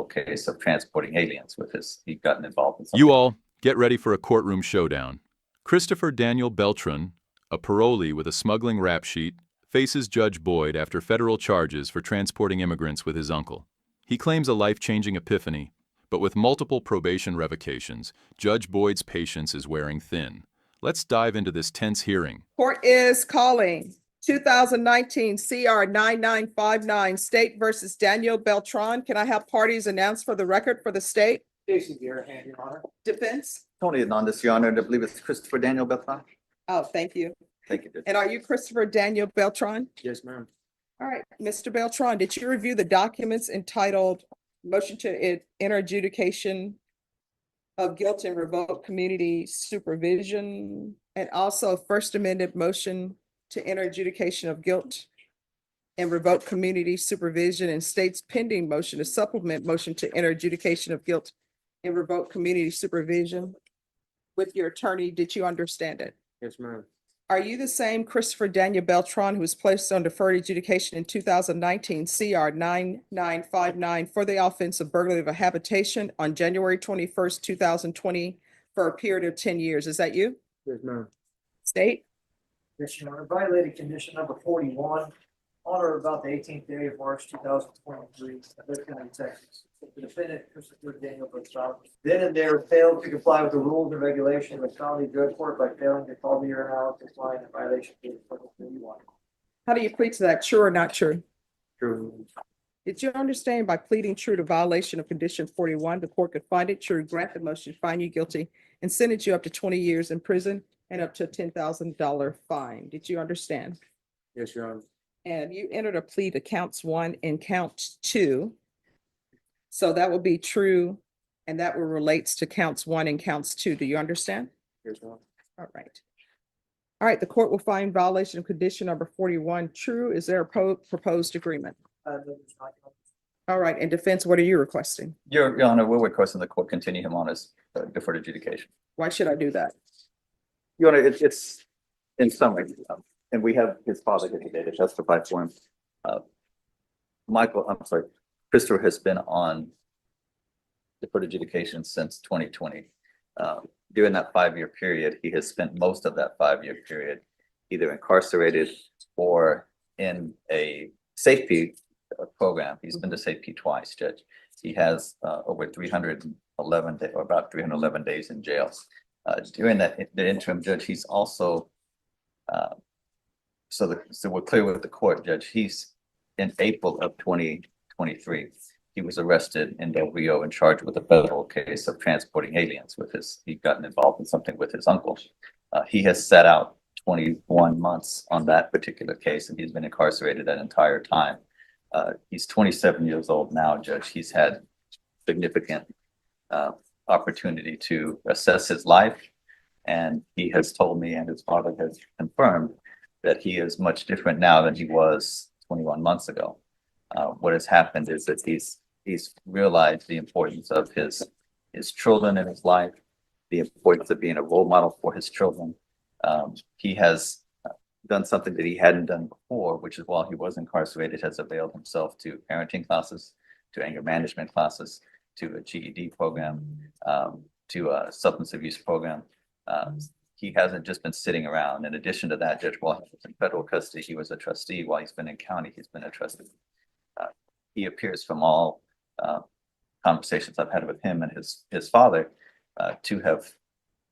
case of transporting aliens with he'd gotten involved in something. You all, get ready for a courtroom showdown. Christopher Daniel Beltron, a parolee with a smuggling rap sheet, faces Judge Boyd after federal charges for transporting immigrants with his uncle. He claims a life-changing epiphany, but with multiple probation revocations, Judge Boyd's patience is wearing thin. Let's dive into this tense hearing. Court is calling 2019 CR 9959 State versus Daniel Beltron. Can I have parties announced for the record for the state? Jason Garrahan, Your Honor. Defense? Tony Hernandez, Your Honor, and I believe it's Christopher Daniel Beltron. Oh, thank you. Thank you, Judge. And are you Christopher Daniel Beltron? Yes, ma'am. All right, Mr. Beltron, did you review the documents entitled Motion to Enter Adjudication of Guilt and Revoke Community Supervision, and also First Amendment Motion to Enter Adjudication of Guilt and Revoke Community Supervision, and state's pending motion to supplement motion to enter adjudication of guilt and revoke community supervision? With your attorney, did you understand it? Yes, ma'am. Are you the same Christopher Daniel Beltron who was placed on deferred adjudication in 2019 CR 9959 for the offense of burglary of a habitation on January 21st, 2020 for a period of 10 years? Is that you? Yes, ma'am. State? Yes, Your Honor. Violated condition number 41 on or about the 18th day of March 2023 in Lake County, Texas. The defendant, Christopher Daniel Beltron, then and there failed to comply with the rules and regulations of the county drug court by failing to call the urinalysis line in violation of 41. How do you plead to that? True or not true? True. Did you understand by pleading true to violation of condition 41, the court could find it true, grant the motion, find you guilty, and sentence you up to 20 years in prison and up to a $10,000 fine? Did you understand? Yes, Your Honor. And you entered a plea to counts 1 and count 2. So that will be true, and that will relates to counts 1 and counts 2. Do you understand? Yes, Your Honor. All right. All right, the court will find violation of condition number 41 true. Is there a proposed agreement? No, there's not. All right, and defense, what are you requesting? Your Honor, we're requesting the court continue him on his deferred adjudication. Why should I do that? Your Honor, it's in summary, and we have his father here today to testify for him. Christopher has been on deferred adjudication since 2020. During that 5-year period, he has spent most of that 5-year period either incarcerated or in a safety program. He's been to safety twice, Judge. He has over 311 or about 311 days in jail. During the interim, Judge, he's also so we're clear with the court, Judge. He's in April of 2023. He was arrested in Del Rio and charged with a federal case of transporting aliens with he'd gotten involved in something with his uncle. He has sat out 21 months on that particular case, and he's been incarcerated that entire time. He's 27 years old now, Judge. He's had significant opportunity to assess his life, and he has told me, and his father has confirmed, that he is much different now than he was 21 months ago. What has happened is that he's realized the importance of his children in his life, the importance of being a role model for his children. He has done something that he hadn't done before, which is while he was incarcerated, has availed himself to parenting classes, to anger management classes, to a GED program, to a substance abuse program. He hasn't just been sitting around. In addition to that, Judge, while he was in federal custody, he was a trustee. While he's been in county, he's been a trustee. He appears from all conversations I've had with him and his father to have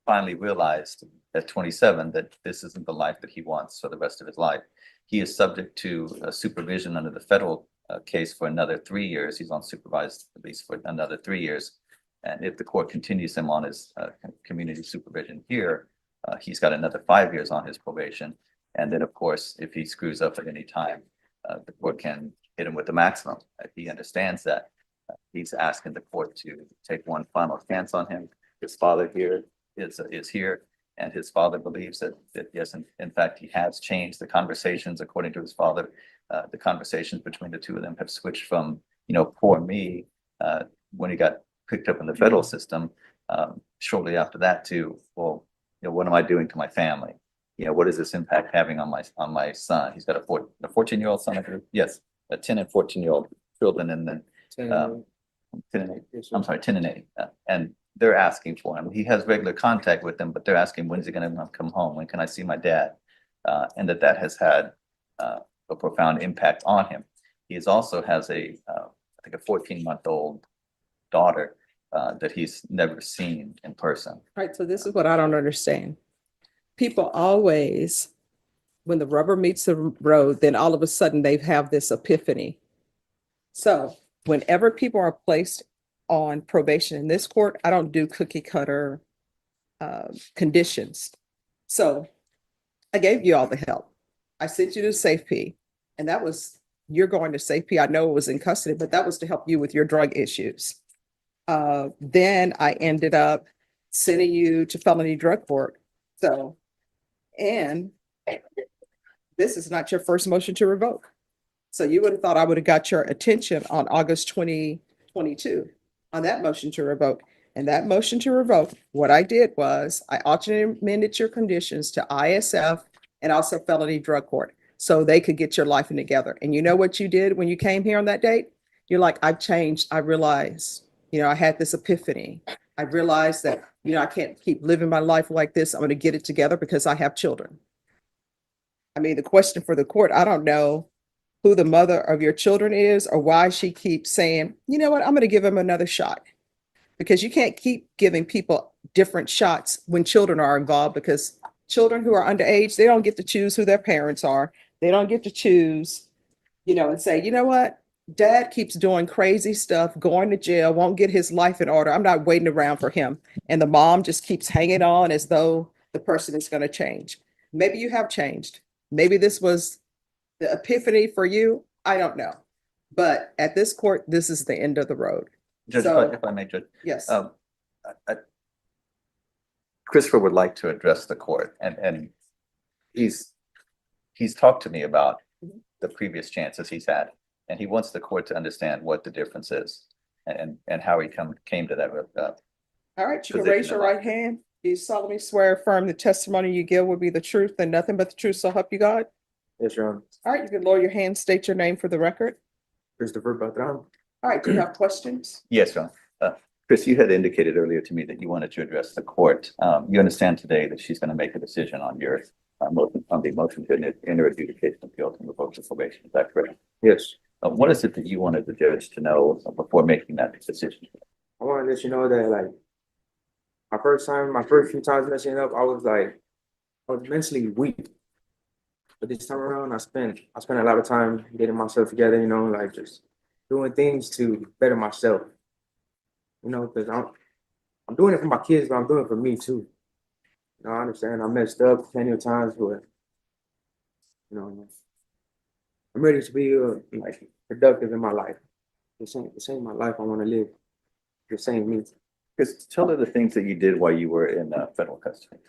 finally realized at 27 that this isn't the life that he wants for the rest of his life. He is subject to supervision under the federal case for another 3 years. He's on supervised release for another 3 years. And if the court continues him on his community supervision here, he's got another 5 years on his probation. And then, of course, if he screws up at any time, the court can hit him with the maximum. He understands that. He's asking the court to take one final chance on him. His father here is here, and his father believes that yes, in fact, he has changed the conversations. According to his father, the conversations between the two of them have switched from, poor me, when he got picked up in the federal system, shortly after that to, well, what am I doing to my family? What is this impact having on my son? He's got a 14-year-old son, I believe. Yes, a 10 and 14-year-old children, and then 10 and 8. Yes, sir. I'm sorry, 10 and 8. And they're asking for him. He has regular contact with them, but they're asking, when's he gonna come home? When can I see my dad? And that has had a profound impact on him. He also has I think a 14-month-old daughter that he's never seen in person. Right, so this is what I don't understand. People always, when the rubber meets the road, then all of a sudden they have this epiphany. So whenever people are placed on probation in this court, I don't do cookie cutter conditions. So I gave you all the help. I sent you to safety, and that was, you're going to safety. I know it was in custody, but that was to help you with your drug issues. Then I ended up sending you to felony drug court. So, and this is not your first motion to revoke. So you would have thought I would have got your attention on August 2022 on that motion to revoke. And that motion to revoke, what I did was I alternate amended your conditions to ISF and also felony drug court, so they could get your life in together. And you know what you did when you came here on that date? You're like, I've changed. I realized, I had this epiphany. I realized that, I can't keep living my life like this. I'm going to get it together because I have children. I mean, the question for the court, I don't know who the mother of your children is or why she keeps saying, you know what, I'm going to give him another shot. Because you can't keep giving people different shots when children are involved, because children who are underage, they don't get to choose who their parents are. They don't get to choose, and say, you know what, dad keeps doing crazy stuff, going to jail, won't get his life in order. I'm not waiting around for him. And the mom just keeps hanging on as though the person is going to change. Maybe you have changed. Maybe this was the epiphany for you. I don't know. But at this court, this is the end of the road. Judge, So- if I may, Judge, Yes. Christopher would like to address the court, and he's talked to me about the previous chances he's had, and he wants the court to understand what the difference is and how he came to that. All right, you can raise your right hand. Do you solemnly swear affirm the testimony you give will be the truth and nothing but the truth, so help you God? Yes, Your Honor. All right, you can lower your hand, state your name for the record. Christopher Beltron. All right, do you have questions? Yes, John. Chris, you had indicated earlier to me that you wanted to address the court. You understand today that she's going to make a decision on your motion to enter adjudication of guilt and revoke of probation. Is that correct? Yes. What is it that you wanted the judge to know before making that decision? I want to let you know that, like, my first few times messing up, I was mentally weak. But this time around, I spent a lot of time getting myself together, like just doing things to better myself. Because I'm doing it for my kids, but I'm doing it for me too. I understand I messed up plenty of times, but I'm ready to be like productive in my life. This ain't my life I want to live. This ain't me. Chris, tell her the things that you did while you were in federal custody.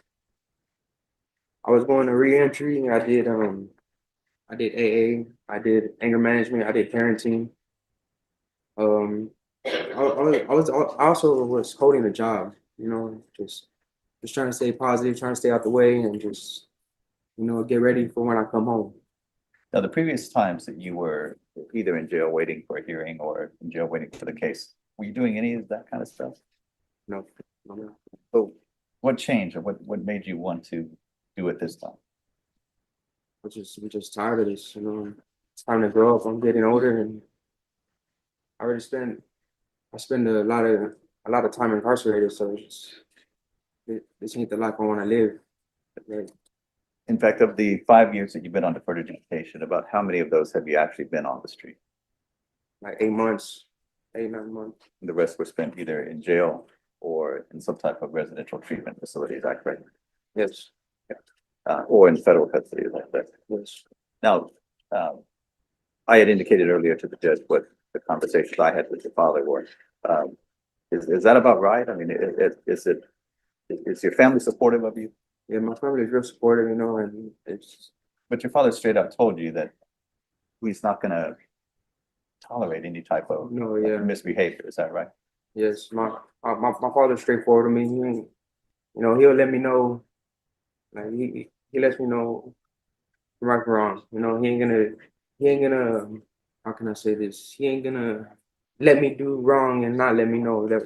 I was going to re-entry. I did AA. I did anger management. I did parenting. I also was holding a job. Just trying to stay positive, trying to stay out the way, and just get ready for when I come home. Now, the previous times that you were either in jail waiting for a hearing or in jail waiting for the case, were you doing any of that kind of stuff? No. So what changed, or what made you want to do it this time? We're just tired of this. It's time to grow up. I'm getting older, and I spend a lot of time incarcerated. So this ain't the life I want to live. In fact, of the 5 years that you've been on deferred adjudication, about how many of those have you actually been on the street? Like 8 months, 8-9 months. The rest were spent either in jail or in some type of residential treatment facility, is that correct? Yes. Or in federal custody, is that correct? Yes. Now, I had indicated earlier to the judge what the conversations I had with your father were. Is that about right? I mean, is your family supportive of you? Yeah, my family is real supportive, and it's. But your father straight up told you that he's not gonna tolerate any type of No, yeah. misbehavior, is that right? Yes, my father's straightforward to me. He ain't, he'll let me know. Like he lets me know right from wrong. He ain't gonna. How can I say this? He ain't gonna let me do wrong and not let me know that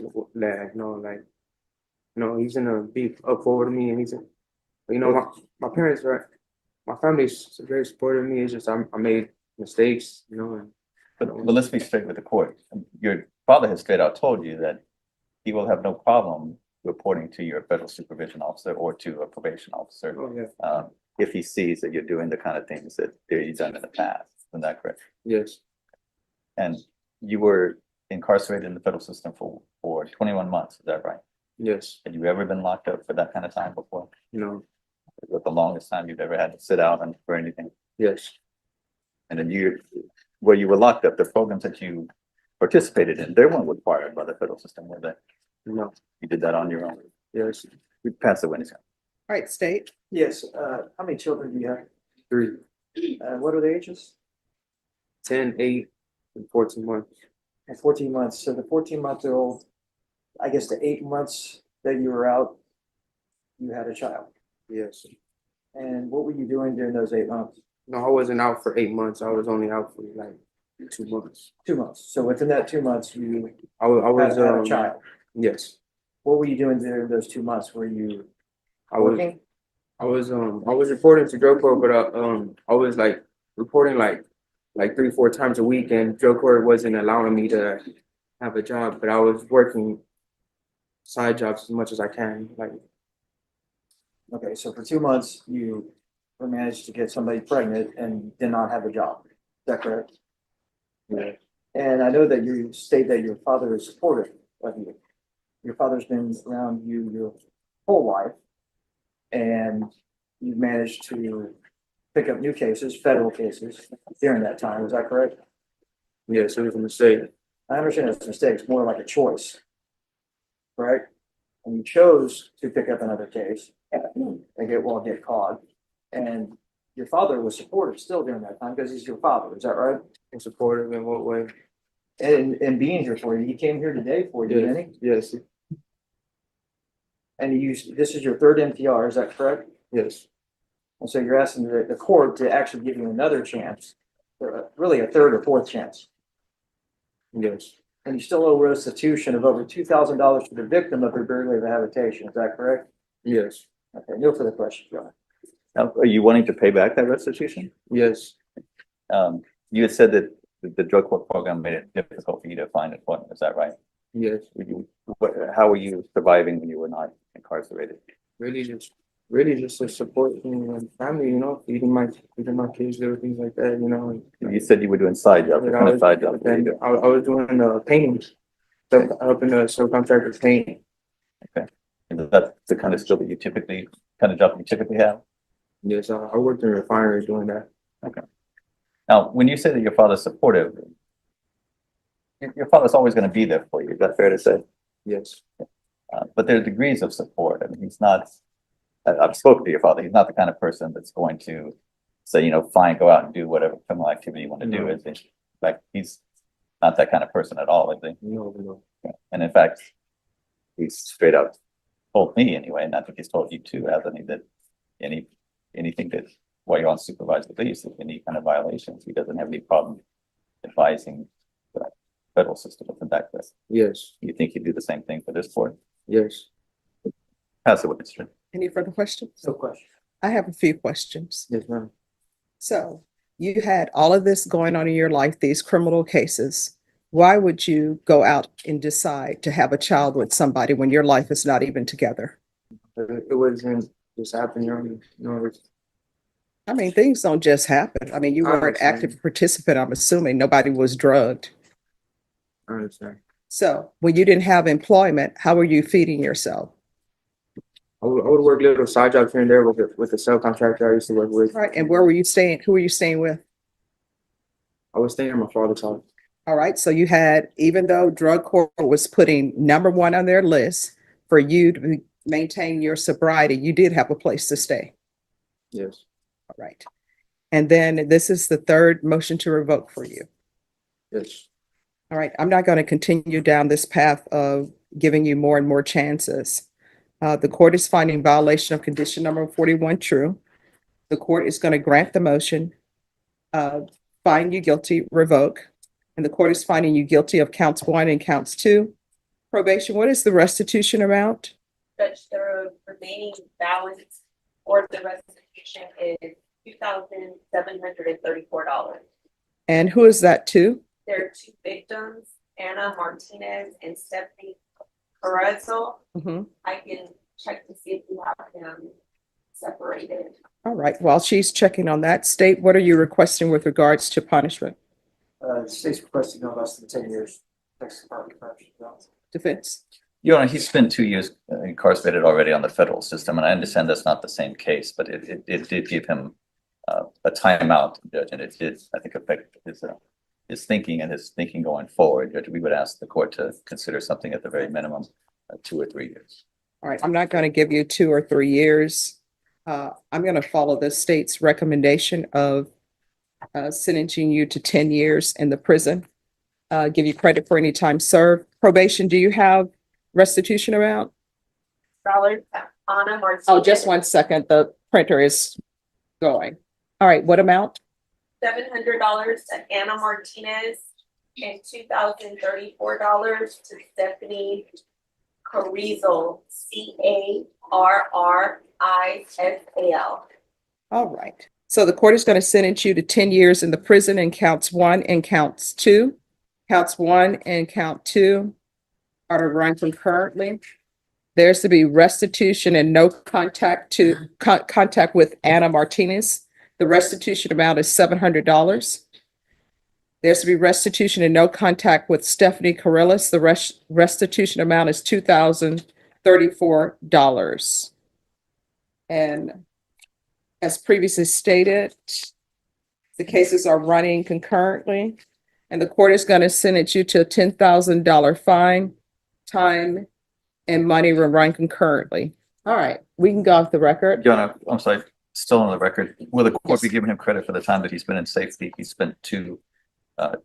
he's gonna be up forward to me, and my parents are, my family's very supportive of me. It's just I made mistakes, and But let's be straight with the court. Your father has straight out told you that he will have no problem reporting to your federal supervision officer or to a probation officer, oh yeah, if he sees that you're doing the kind of things that you've done in the past. Isn't that correct? yes, And you were incarcerated in the federal system for 21 months. Is that right? yes, Had you ever been locked up for that kind of time before? you Was the longest time you've ever had to sit out and for anything? yes, And then where you were locked up, the programs that you participated in, they weren't required by the federal system, were they? no, You did that on your own. yes, We passed the witness. All right, state. Yes, how many children do you have? 3, What are the ages? 10, 8, and 14 months. And 14 months. So the 14-month-old, I guess the 8 months that you were out, you had a child. Yes. And what were you doing during those 8 months? No, I wasn't out for 8 months. I was only out for like 2 months. 2 months. So within that 2 months, you I was had a child. Yes, What were you doing during those 2 months? Were you I was. working? I was reporting to drug court, but I was like reporting like 3-4 times a week, and drug court wasn't allowing me to have a job, but I was working side jobs as much as I can. Like, Okay, so for 2 months, you managed to get somebody pregnant and did not have a job. Is that correct? yeah, And I know that you state that your father is supportive of you. Your father's been around you your whole life. And you've managed to pick up new cases, federal cases during that time. Is that correct? yes, it was a mistake. I understand it's a mistake. It's more like a choice. Right? And you chose to pick up another case and get caught. And your father was supportive still during that time because he's your father. Is that right? And supportive in what way? And being here for you. He came here today for you, didn't he? Yes, And this is your third NPR, is that correct? yes, And so you're asking the court to actually give you another chance, really a third or fourth chance. yes, And you still owe restitution of over $2,000 to the victim of your burglary habitation, is that correct? yes, Okay, no further questions, John. Now, are you wanting to pay back that restitution? yes, You had said that the drug court program made it difficult for you to find employment. Is that right? yes. How were you surviving when you were not incarcerated? Really just to support me and family, feeding my kids, little things like that, You said you were doing side jobs. What kind of side jobs were you And doing? I was doing painting, helping the subcontractors paint. And that's the kind of skill that kind of job you typically have? Yes, I worked in a refinery doing that. Now, when you say that your father's supportive, your father's always going to be there for you. Is that fair to say? Yes, But there are degrees of support. I mean, he's not, I've spoken to your father. He's not the kind of person that's going to say, fine, go out and do whatever criminal activity you want to do. No. Is he? Like, he's not that kind of person at all, is he? no, And in fact, he's straight up told me anyway, and I think he's told you too, hasn't he, that anything that while you're on supervised release, if any kind of violations, he doesn't have any problem advising the federal system of that case. yes, You think he'd do the same thing for this court? yes, Pass the witness. Any further questions? No question. I have a few questions. yes, ma'am. So you had all of this going on in your life, these criminal cases. Why would you go out and decide to have a child with somebody when your life is not even together? It wasn't just happening, I mean, things don't just happen. I mean, you I were an understand. active participant, I'm assuming. Nobody was drugged. I understand. So when you didn't have employment, how were you feeding yourself? I would work little side jobs here and there with the subcontractor I used to work with. Right. And where were you staying? Who were you staying with? I was staying at my father's house. All right. So you had, even though drug court was putting #1 on their list for you to maintain your sobriety, you did have a place to stay. Yes, All right. And then this is the third motion to revoke for you. yes, All right. I'm not going to continue down this path of giving you more and more chances. The court is finding violation of condition number 41 true. The court is going to grant the motion, find you guilty, revoke. and the court is finding you guilty of counts 1 and counts 2. Probation, what is the restitution amount? Judge, the remaining balance or the restitution is $2,734. And who is that to? There are two victims, Anna Martinez and Stephanie Carrazzo. Mhm. I can check to see if we have them separated. All right, while she's checking on that, state, what are you requesting with regards to punishment? The state's requesting no less than 10 years. Texas Department of Corrections. Defense? Your Honor, he's spent 2 years incarcerated already on the federal system, and I understand that's not the same case, but it did give him a timeout, Judge, and it did, I think, affect his thinking and his thinking going forward. Judge, we would ask the court to consider something at the very minimum, 2 or 3 years. All right, I'm not going to give you 2 or 3 years. I'm going to follow the state's recommendation of sentencing you to 10 years in the prison. Give you credit for any time served. Probation, do you have restitution amount? Dollars, Anna Martinez. Oh, just 1 second. The printer is going. All right, what amount? $700 to Anna Martinez and $2,034 to Stephanie Carrizal, Carrizal. All right. So the court is going to sentence you to 10 years in the prison in counts 1 and counts 2. Counts 1 and count 2 are to run concurrently. There's to be restitution and no contact with Anna Martinez. The restitution amount is $700. There's to be restitution and no contact with Stephanie Carrillis. The restitution amount is $2,034. And as previously stated, the cases are running concurrently, and the court is going to sentence you to a $10,000 fine. Time and money will run concurrently. All right, we can go off the record. Your Honor, I'm sorry, still on the record. Will the court Yes. be giving him credit for the time that he's been in safety? He spent two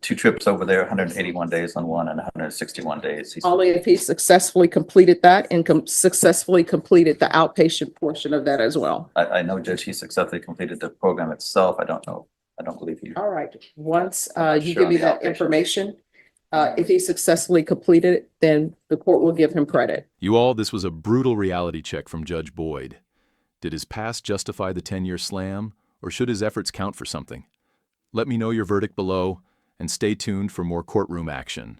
trips over there, 181 days on one and 161 days. Only if he successfully completed that and successfully completed the outpatient portion of that as well. I know, Judge, he successfully completed the program itself. I don't know. I don't believe he. All right, once not you sure give me on the that outpatient. information, if he successfully completed it, then the court will give him credit. You all, this was a brutal reality check from Judge Boyd. Did his past justify the 10-year slam, or should his efforts count for something? Let me know your verdict below, and stay tuned for more courtroom action.